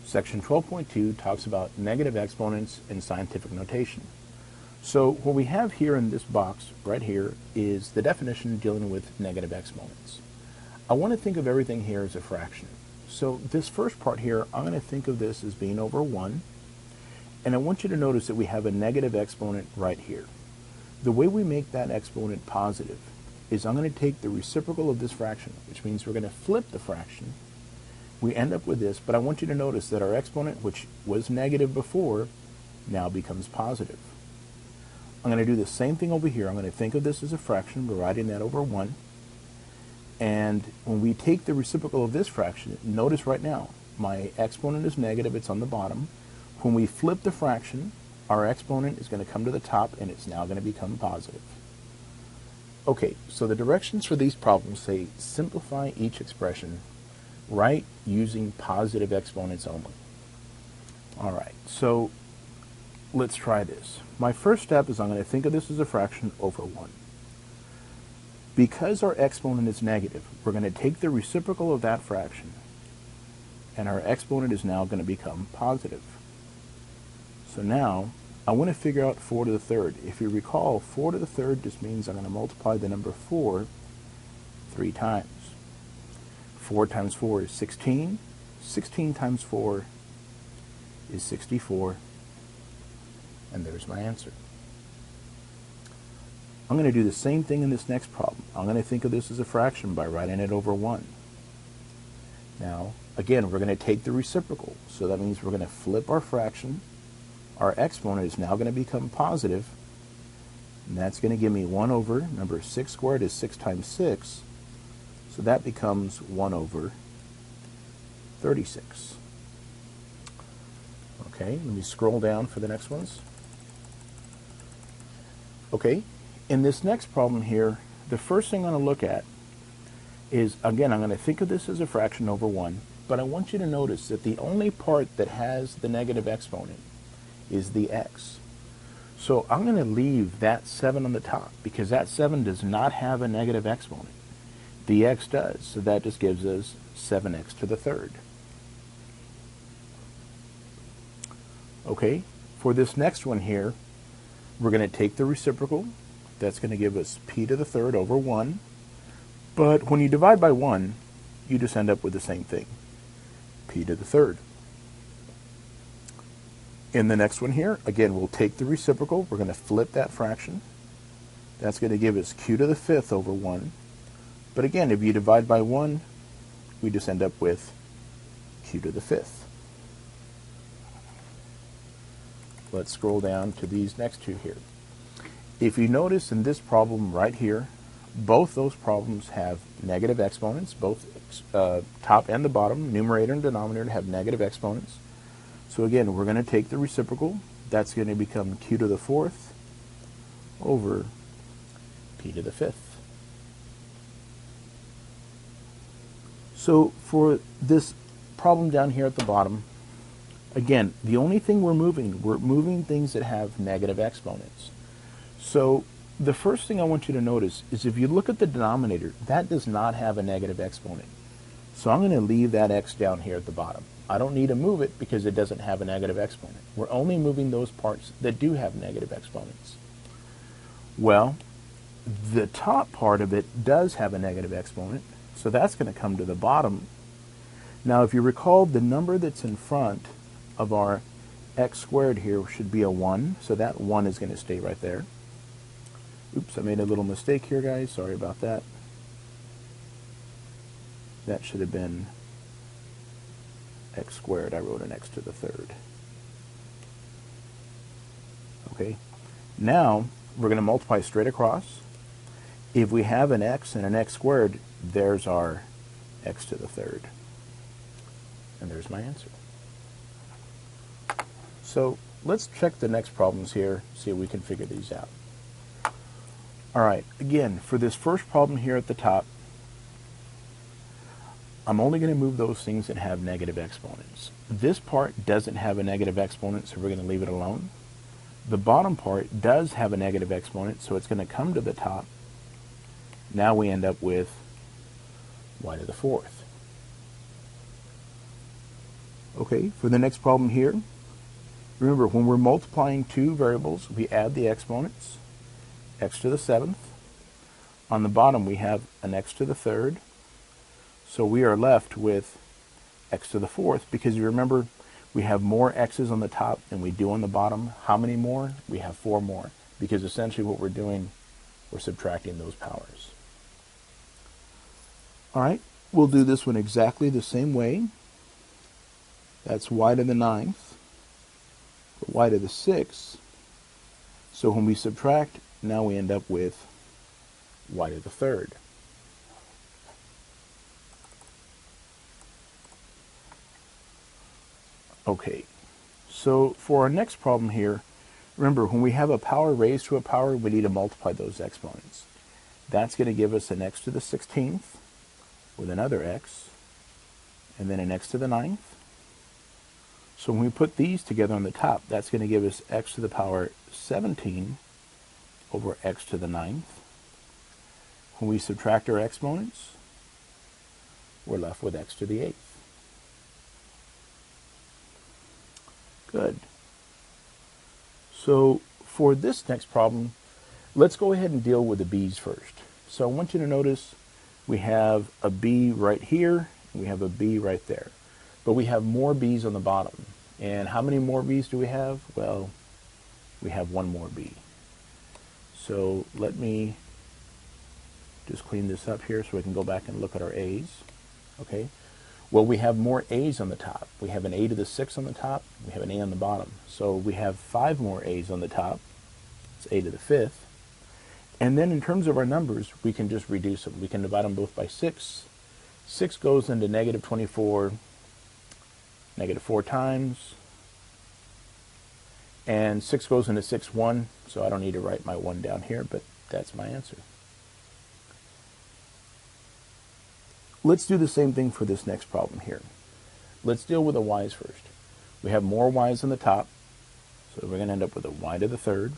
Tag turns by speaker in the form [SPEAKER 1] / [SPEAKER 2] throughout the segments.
[SPEAKER 1] Section 12.2 talks about negative exponents in scientific notation. So what we have here in this box right here is the definition dealing with negative exponents. I want to think of everything here as a fraction. So this first part here, I'm going to think of this as being over 1. And I want you to notice that we have a negative exponent right here. The way we make that exponent positive is I'm going to take the reciprocal of this fraction, which means we're going to flip the fraction. We end up with this, but I want you to notice that our exponent, which was negative before, now becomes positive. I'm going to do the same thing over here. I'm going to think of this as a fraction. We're writing that over 1. And when we take the reciprocal of this fraction, notice right now, my exponent is negative. It's on the bottom. When we flip the fraction, our exponent is going to come to the top, and it's now going to become positive. Okay, so the directions for these problems say simplify each expression. Write using positive exponents only. All right, so let's try this. My first step is I'm going to think of this as a fraction over 1. Because our exponent is negative, we're going to take the reciprocal of that fraction, and our exponent is now going to become positive. So now, I want to figure out 4 to the third. If you recall, 4 to the third just means I'm going to multiply the number 4 3 times. 4 times 4 is 16. 16 times 4 is 64. And there's my answer. I'm going to do the same thing in this next problem. I'm going to think of this as a fraction by writing it over 1. Now, again, we're going to take the reciprocal. So that means we're going to flip our fraction. Our exponent is now going to become positive. And that's going to give me 1 over, remember 6 squared is 6 times 6. So that becomes 1 over 36. Okay, let me scroll down for the next ones. Okay, in this next problem here, the first thing I'm going to look at is, again, I'm going to think of this as a fraction over 1, but I want you to notice that the only part that has the negative exponent is the x. So I'm going to leave that 7 on the top because that 7 does not have a negative exponent. The x does, so that just gives us 7x to the third. Okay, for this next one here, we're going to take the reciprocal. That's going to give us p to the third over 1. But when you divide by 1, you just end up with the same thing, p to the third. In the next one here, again, we'll take the reciprocal. We're going to flip that fraction. That's going to give us q to the fifth over 1. But again, if you divide by 1, we just end up with q to the fifth. Let's scroll down to these next two here. If you notice in this problem right here, both those problems have negative exponents. Both top and the bottom, numerator and denominator, have negative exponents. So again, we're going to take the reciprocal. That's going to become q to the fourth over p to the fifth. So for this problem down here at the bottom, again, the only thing we're moving things that have negative exponents. So the first thing I want you to notice is if you look at the denominator, that does not have a negative exponent. So I'm going to leave that x down here at the bottom. I don't need to move it because it doesn't have a negative exponent. We're only moving those parts that do have negative exponents. Well, the top part of it does have a negative exponent, so that's going to come to the bottom. Now, if you recall, the number that's in front of our x squared here should be a 1, so that 1 is going to stay right there. Oops, I made a little mistake here, guys. Sorry about that. That should have been x squared. I wrote an x to the third. Okay, now we're going to multiply straight across. If we have an x and an x squared, there's our x to the third. And there's my answer. So let's check the next problems here, see if we can figure these out. All right, again, for this first problem here at the top, I'm only going to move those things that have negative exponents. This part doesn't have a negative exponent, so we're going to leave it alone. The bottom part does have a negative exponent, so it's going to come to the top. Now we end up with y to the fourth. Okay, for the next problem here, remember when we're multiplying two variables, we add the exponents, x to the 7th. On the bottom we have an x to the 3rd. So we are left with x to the 4th, because you remember we have more x's on the top than we do on the bottom. How many more? We have 4 more, because essentially what we're doing, we're subtracting those powers. All right, we'll do this one exactly the same way. That's y to the 9th, y to the 6th. So when we subtract, now we end up with y to the 3rd. Okay, so for our next problem here, remember when we have a power raised to a power, we need to multiply those exponents. That's going to give us an x to the 16th with another x, and then an x to the 9th. So when we put these together on the top, that's going to give us x to the power 17 over x to the 9th. When we subtract our exponents, we're left with x to the 8th. Good. So for this next problem, let's go ahead and deal with the b's first. So I want you to notice we have a b right here, and we have a b right there. But we have more b's on the bottom. And how many more b's do we have? Well, we have one more b. So let me just clean this up here so we can go back and look at our a's. Okay. Well, we have more a's on the top. We have an a to the 6th on the top. We have an a on the bottom. So we have 5 more a's on the top. It's a to the 5th. And then in terms of our numbers, we can just reduce them. We can divide them both by 6. 6 goes into negative 24, negative 4 times. And 6 goes into 6, 1. So I don't need to write my 1 down here, but that's my answer. Let's do the same thing for this next problem here. Let's deal with the y's first. We have more y's on the top, so we're going to end up with a y to the 3rd.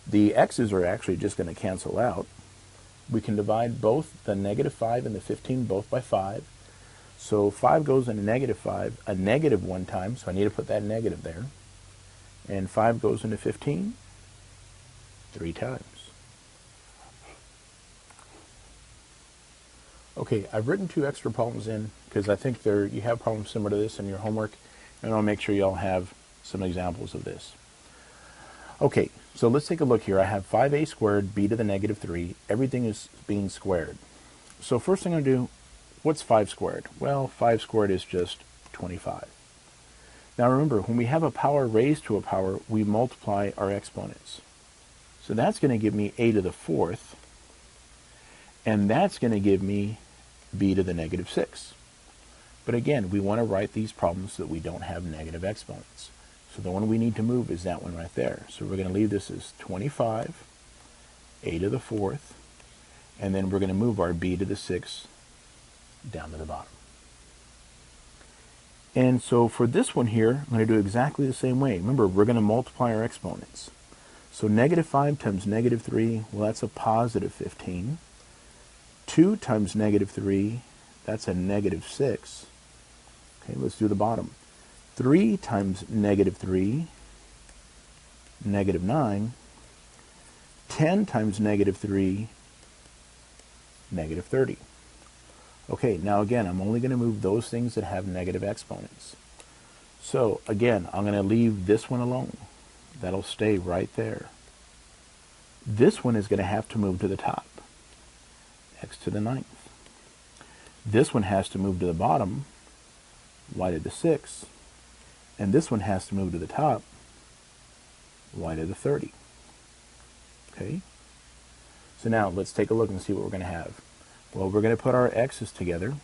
[SPEAKER 1] The x's are actually just going to cancel out. We can divide both the negative 5 and the 15 both by 5. So 5 goes into negative 5, a negative 1 time, so I need to put that negative there. And 5 goes into 15 3 times. Okay, I've written 2 extra problems in because I think you have problems similar to this in your homework, and I'll make sure you all have some examples of this. Okay, so let's take a look here. I have 5a squared, b to the negative 3. Everything is being squared. So first thing I'm going to do, what's 5 squared? Well, 5 squared is just 25. Now remember, when we have a power raised to a power, we multiply our exponents. So that's going to give me a to the 4th, and that's going to give me b to the negative 6. But again, we want to write these problems so that we don't have negative exponents. So the one we need to move is that one right there. So we're going to leave this as 25, a to the 4th, and then we're going to move our b to the 6th down to the bottom. And so for this one here, I'm going to do exactly the same way. Remember, we're going to multiply our exponents. So negative 5 times negative 3, well, that's a positive 15. 2 times negative 3, that's a negative 6. Okay, let's do the bottom. 3 times negative 3, negative 9. 10 times negative 3, negative 30. Okay, now again, I'm only going to move those things that have negative exponents. So again, I'm going to leave this one alone. That'll stay right there. This one is going to have to move to the top. X to the 9th. This one has to move to the bottom, y to the 6th, and this one has to move to the top, y to the 30. Okay? So now let's take a look and see what we're going to have. Well, we're going to put our x's together.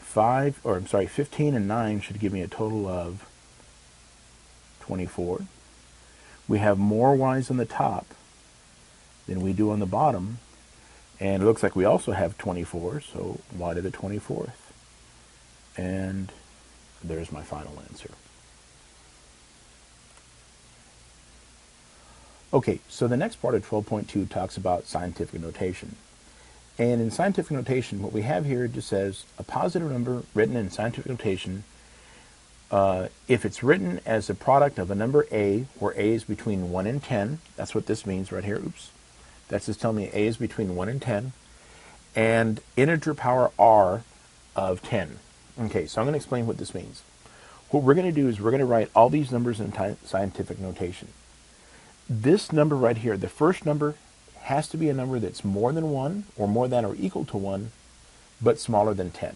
[SPEAKER 1] 15 and 9 should give me a total of 24. We have more y's on the top than we do on the bottom. And it looks like we also have 24, so y to the 24th. And there's my final answer. Okay, so the next part of 12.2 talks about scientific notation. And in scientific notation, what we have here just says a positive number written in scientific notation If it's written as a product of a number a, where a is between 1 and 10, that's what this means right here. Oops. That's just telling me a is between 1 and 10, and integer power r of 10. Okay, so I'm going to explain what this means. What we're going to do is we're going to write all these numbers in scientific notation. This number right here, the first number, has to be a number that's more than 1, or more than or equal to 1, but smaller than 10.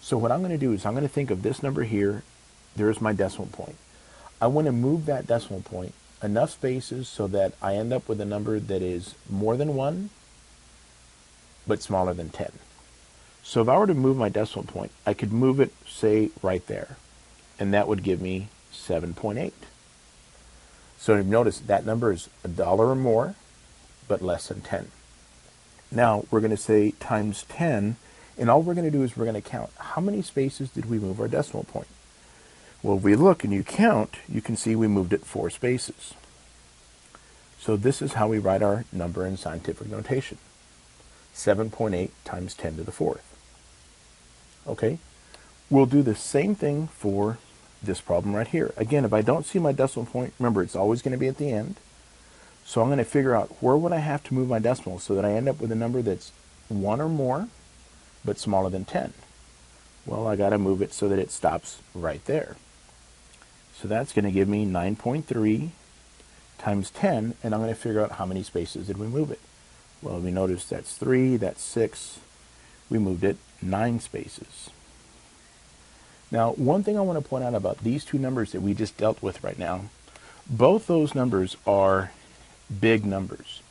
[SPEAKER 1] So what I'm going to do is I'm going to think of this number here. There's my decimal point. I want to move that decimal point enough spaces so that I end up with a number that is more than 1, but smaller than 10. So if I were to move my decimal point, I could move it, say, right there, and that would give me 7.8. So you've noticed that number is $1 or more, but less than 10. Now we're going to say times 10, and all we're going to do is we're going to count how many spaces did we move our decimal point. Well, if we look and you count, you can see we moved it 4 spaces. So this is how we write our number in scientific notation. 7.8 times 10 to the 4th. Okay, we'll do the same thing for this problem right here. Again, if I don't see my decimal point, remember it's always going to be at the end. So I'm going to figure out where would I have to move my decimal so that I end up with a number that's 1 or more, but smaller than 10. Well, I got to move it so that it stops right there. So that's going to give me 9.3 times 10, and I'm going to figure out how many spaces did we move it. Well, we notice that's 3, that's 6. We moved it 9 spaces. Now, one thing I want to point out about these two numbers that we just dealt with right now, both those numbers are big numbers.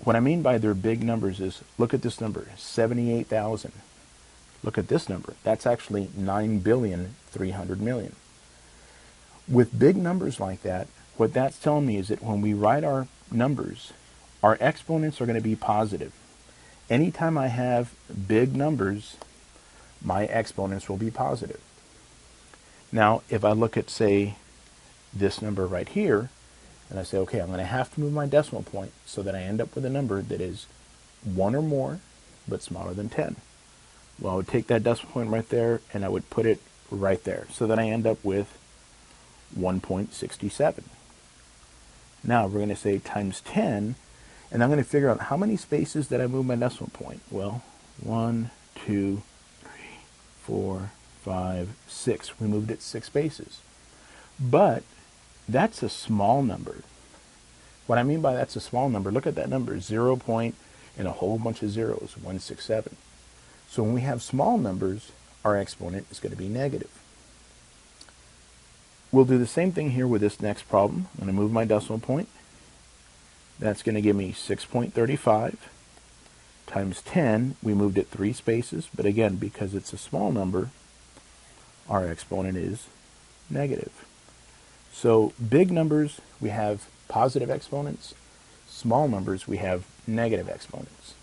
[SPEAKER 1] What I mean by they're big numbers is, look at this number, 78,000. Look at this number. That's actually 9,300,000,000. With big numbers like that, what that's telling me is that when we write our numbers, our exponents are going to be positive. Anytime I have big numbers, my exponents will be positive. Now, if I look at, say, this number right here, and I say, okay, I'm going to have to move my decimal point so that I end up with a number that is 1 or more, but smaller than 10. Well, I would take that decimal point right there, and I would put it right there, so that I end up with 1.67. Now, we're going to say times 10, and I'm going to figure out how many spaces did I move my decimal point. Well, 1, 2, 3, 4, 5, 6. We moved it 6 spaces. But that's a small number. What I mean by that's a small number, look at that number, 0 point and a whole bunch of zeros, 167. So when we have small numbers, our exponent is going to be negative. We'll do the same thing here with this next problem. I'm going to move my decimal point. That's going to give me 6.35 times 10. We moved it 3 spaces, but again, because it's a small number, our exponent is negative. So big numbers, we have positive exponents. Small numbers, we have negative exponents.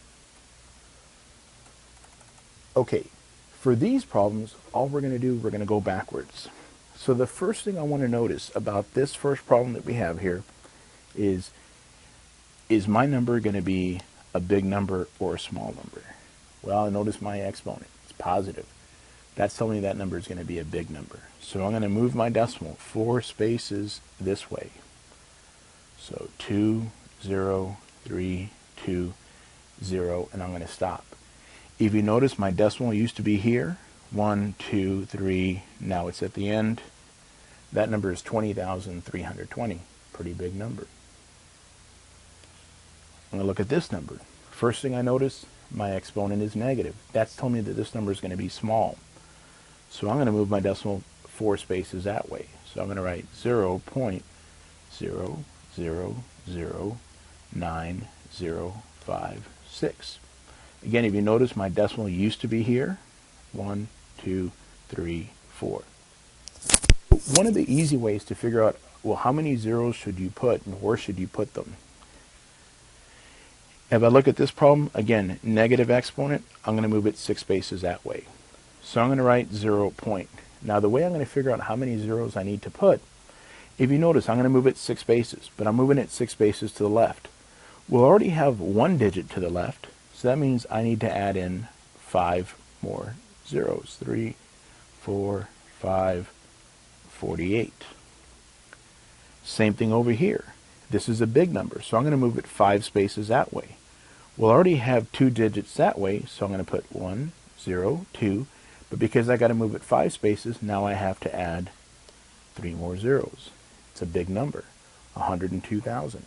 [SPEAKER 1] Okay, for these problems, all we're going to do, we're going to go backwards. So the first thing I want to notice about this first problem that we have here is my number going to be a big number or a small number? Well, notice my exponent. It's positive. That's telling me that number is going to be a big number. So I'm going to move my decimal 4 spaces this way. So 2, 0, 3, 2, 0, and I'm going to stop. If you notice, my decimal used to be here. 1, 2, 3, now it's at the end. That number is 20,320. Pretty big number. I'm going to look at this number. First thing I notice, my exponent is negative. That's telling me that this number is going to be small. So I'm going to move my decimal 4 spaces that way. So I'm going to write 0.0009056. Again, if you notice, my decimal used to be here. 1, 2, 3, 4. One of the easy ways to figure out, well, how many zeros should you put and where should you put them? If I look at this problem, again, negative exponent, I'm going to move it 6 spaces that way. So I'm going to write 0 point. Now the way I'm going to figure out how many zeros I need to put, if you notice, I'm going to move it 6 spaces, but I'm moving it 6 spaces to the left. We'll already have 1 digit to the left, so that means I need to add in 5 more zeros. 3, 4, 5, 48. Same thing over here. This is a big number, so I'm going to move it 5 spaces that way. We'll already have 2 digits that way, so I'm going to put 1, 0, 2, but because I got to move it 5 spaces, now I have to add 3 more zeros. It's a big number, 102,000.